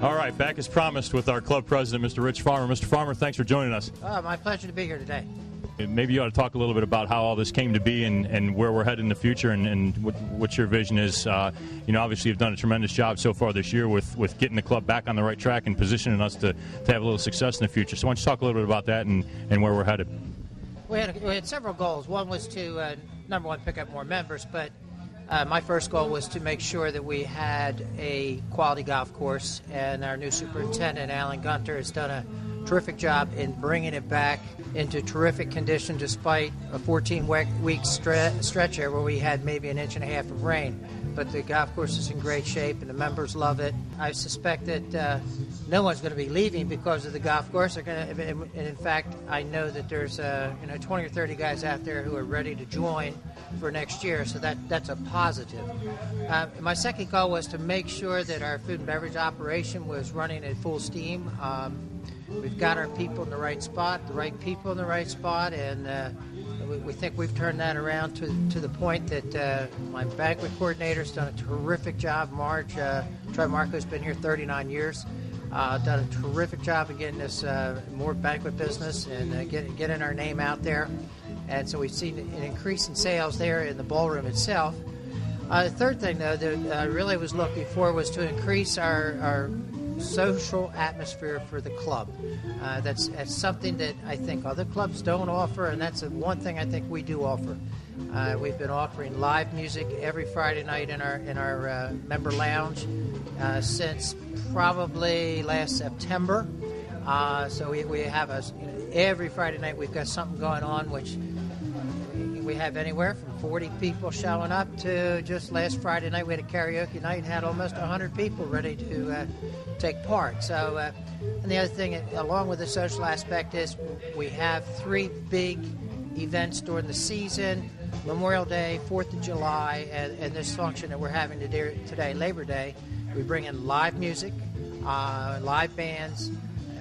All right, back as promised with our club president, Mr. Rich Farmer. Mr. Farmer, thanks for joining us. My pleasure to be here today. Maybe you ought to talk a little bit about how all this came to be and where we're headed in the future and what your vision is. Obviously you've done a tremendous job so far this year with getting the club back on the right track and positioning us to have a little success in the future. So why don't you talk a little bit about that and where we're headed? We had several goals. One was to, number one, pick up more members, but my first goal was to make sure that we had a quality golf course, and our new superintendent, Alan Gunter, has done a terrific job in bringing it back into terrific condition despite a 14-week stretch here where we had maybe an inch and a half of rain. But the golf course is in great shape and the members love it. I suspect that no one's going to be leaving because of the golf course. And in fact, I know that there's 20 or 30 guys out there who are ready to join for next year, so that's a positive. My second goal was to make sure that our food and beverage operation was running at full steam. We've got our people in the right spot, and we think we've turned that around to the point that my banquet coordinator's done a terrific job. Marge Trimarco's been here 39 years, done a terrific job of getting us more banquet business and getting our name out there. And so we've seen an increase in sales there in the ballroom itself. The third thing, though, that I really was looking for was to increase our social atmosphere for the club. That's something that I think other clubs don't offer, and that's one thing I think we do offer. We've been offering live music every Friday night in our member lounge since probably last September. So we have every Friday night we've got something going on, which we have anywhere from 40 people showing up to just last Friday night we had a karaoke night and had almost 100 people ready to take part. So, and the other thing, along with the social aspect, is we have 3 big events during the season: Memorial Day, 4th of July, and this function that we're having today, Labor Day. We bring in live music, live bands,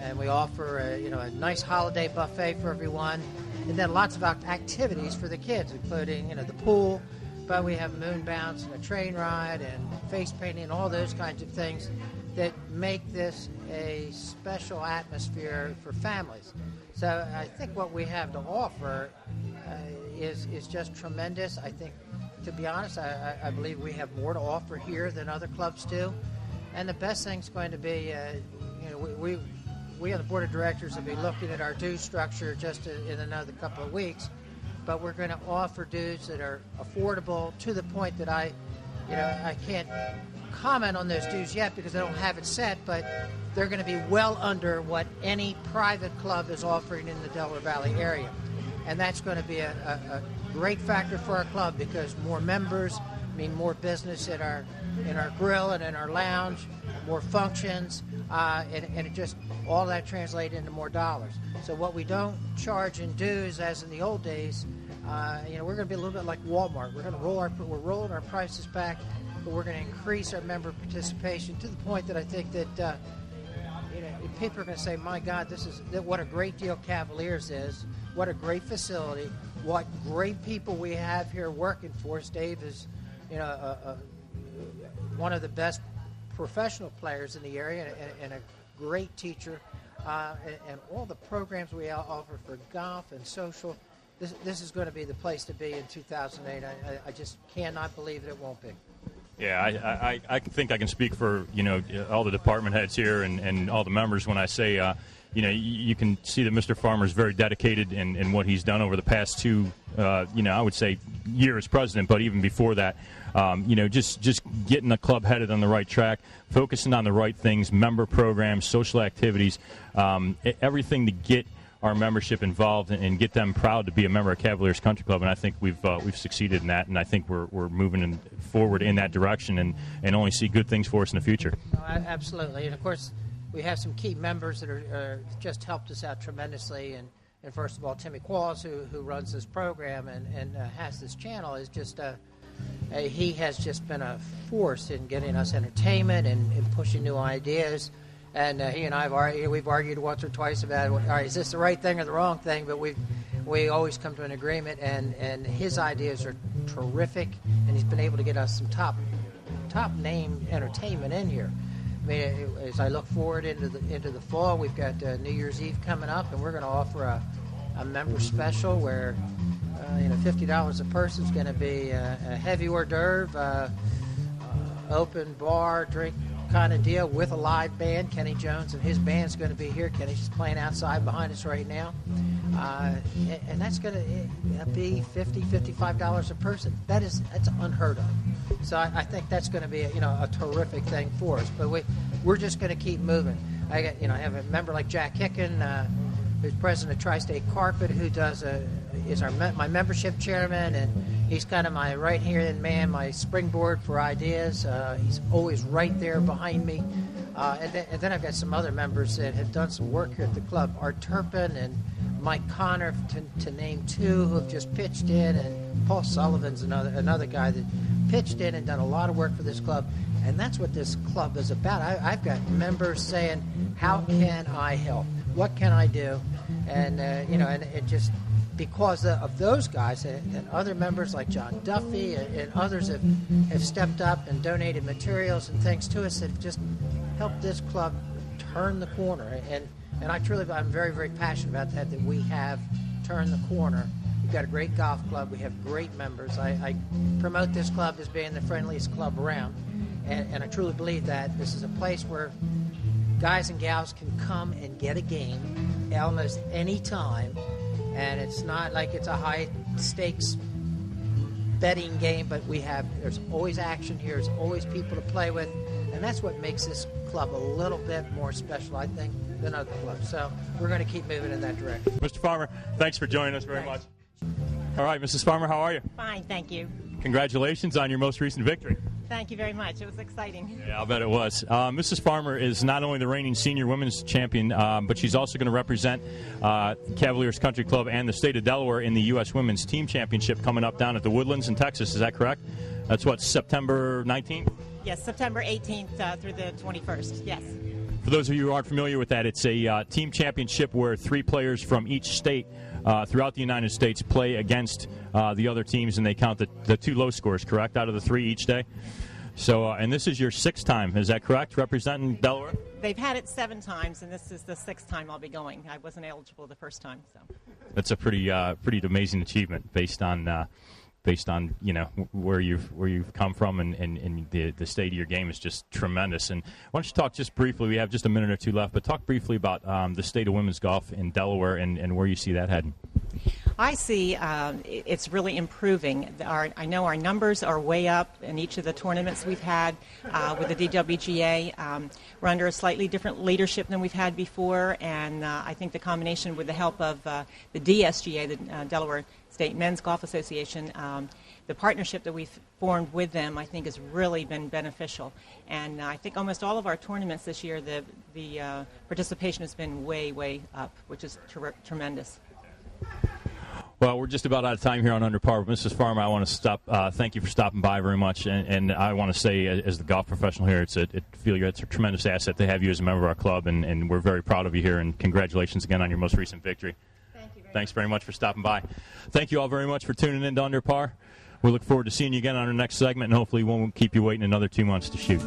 and we offer a nice holiday buffet for everyone. And then lots of activities for the kids, including, the pool, but we have moon bounce and a train ride and face painting and all those kinds of things that make this a special atmosphere for families. So I think what we have to offer is just tremendous. I think, to be honest, I believe we have more to offer here than other clubs do. And the best thing's going to be, we on the board of directors will be looking at our dues structure just in another couple of weeks, but we're going to offer dues that are affordable to the point that I can't comment on those dues yet because I don't have it set, but they're going to be well under what any private club is offering in the Delaware Valley area. And that's going to be a great factor for our club because more members mean more business in our grill and in our lounge, more functions, and it just all that translates into more dollars. So what we don't charge in dues, as in the old days, we're going to be a little bit like Walmart. We're rolling our prices back, but we're going to increase our member participation to the point that I think that people are going to say, "My God, what a great deal Cavaliers is! What a great facility! What great people we have here working for us!" Dave is, one of the best professional players in the area and a great teacher, and all the programs we offer for golf and social. This is going to be the place to be in 2008. I just cannot believe that it won't be. Yeah, I think I can speak for all the department heads here and all the members when I say you can see that Mr. Farmer is very dedicated in what he's done over the past 2 I would say year as president, but even before that, just getting the club headed on the right track, focusing on the right things, member programs, social activities, everything to get our membership involved and get them proud to be a member of Cavaliers Country Club. And I think we've succeeded in that, and I think we're moving forward in that direction and only see good things for us in the future. Oh, absolutely. And, of course, we have some key members that are just helped us out tremendously. And first of all, Timmy Qualls, who runs this program and has this channel, is just he has just been a force in getting us entertainment and pushing new ideas. And he and I we've argued once or twice about, all right, is this the right thing or the wrong thing? But we always come to an agreement, and his ideas are terrific, and he's been able to get us some top name entertainment in here. I mean, as I look forward into the fall, we've got New Year's Eve coming up, and we're going to offer a member special where $50 a person is going to be a heavy hors d'oeuvre, open bar drink kind of deal with a live band. Kenny Jones and his band's going to be here. Kenny's just playing outside behind us right now, and that's going to be $55 a person. That's unheard of. So I think that's going to be a terrific thing for us. But we're just going to keep moving. I have a member like Jack Hicken, who's president of Tri-State Carpet, who is my membership chairman, and he's kind of my right-hand man, my springboard for ideas. He's always right there behind me. And then I've got some other members that have done some work here at the club. Art Turpin and Mike Connor, to name two, who have just pitched in, and Paul Sullivan's another guy that pitched in and done a lot of work for this club. And that's what this club is about. I've got members saying, how can I help? What can I do? And, and it just, because of those guys and other members like John Duffy and others have stepped up and donated materials and things to us that have just helped this club turn the corner. And I'm very, very passionate about that we have turned the corner. We've got a great golf club. We have great members. I promote this club as being the friendliest club around. And I truly believe that this is a place where guys and gals can come and get a game almost any time. And it's not like it's a high-stakes betting game, but there's always action here. There's always people to play with. And that's what makes this club a little bit more special, I think, than other clubs. So we're going to keep moving in that direction. Mr. Farmer, thanks for joining us very much. All right, Mrs. Farmer, how are you? Fine, thank you. Congratulations on your most recent victory. Thank you very much. It was exciting. Yeah, I'll bet it was. Mrs. Farmer is not only the reigning senior women's champion, but she's also going to represent Cavaliers Country Club and the state of Delaware in the U.S. Women's Team Championship coming up down at the Woodlands in Texas. Is that correct? That's September 19th? Yes, September 18th through the 21st, yes. For those of you who aren't familiar with that, it's a team championship where 3 players from each state throughout the United States play against the other teams, and they count the 2 low scores, correct, out of the 3 each day? So, and this is your 6th time, is that correct, representing Delaware? They've had it 7 times, and this is the 6th time I'll be going. I wasn't eligible the first time. So that's a pretty amazing achievement based on where you've come from, and the state of your game is just tremendous. And why don't you talk just briefly, we have just a minute or two left, but talk briefly about the state of women's golf in Delaware and where you see that heading. I see it's really improving. I know our numbers are way up in each of the tournaments we've had with the DWGA. We're under a slightly different leadership than we've had before, and I think the combination with the help of the DSGA, the Delaware State Men's Golf Association, the partnership that we've formed with them, I think, has really been beneficial. And I think almost all of our tournaments this year, the participation has been way, way up, which is tremendous. Well, we're just about out of time here on Under Par. But Mrs. Farmer, I want to thank you for stopping by very much. And I want to say, as the golf professional here, it's a tremendous asset to have you as a member of our club, and we're very proud of you here. And congratulations again on your most recent victory. Thanks very much for stopping by. Thank you all very much for tuning in to Under Par. We look forward to seeing you again on our next segment, and hopefully we won't keep you waiting another 2 months to shoot.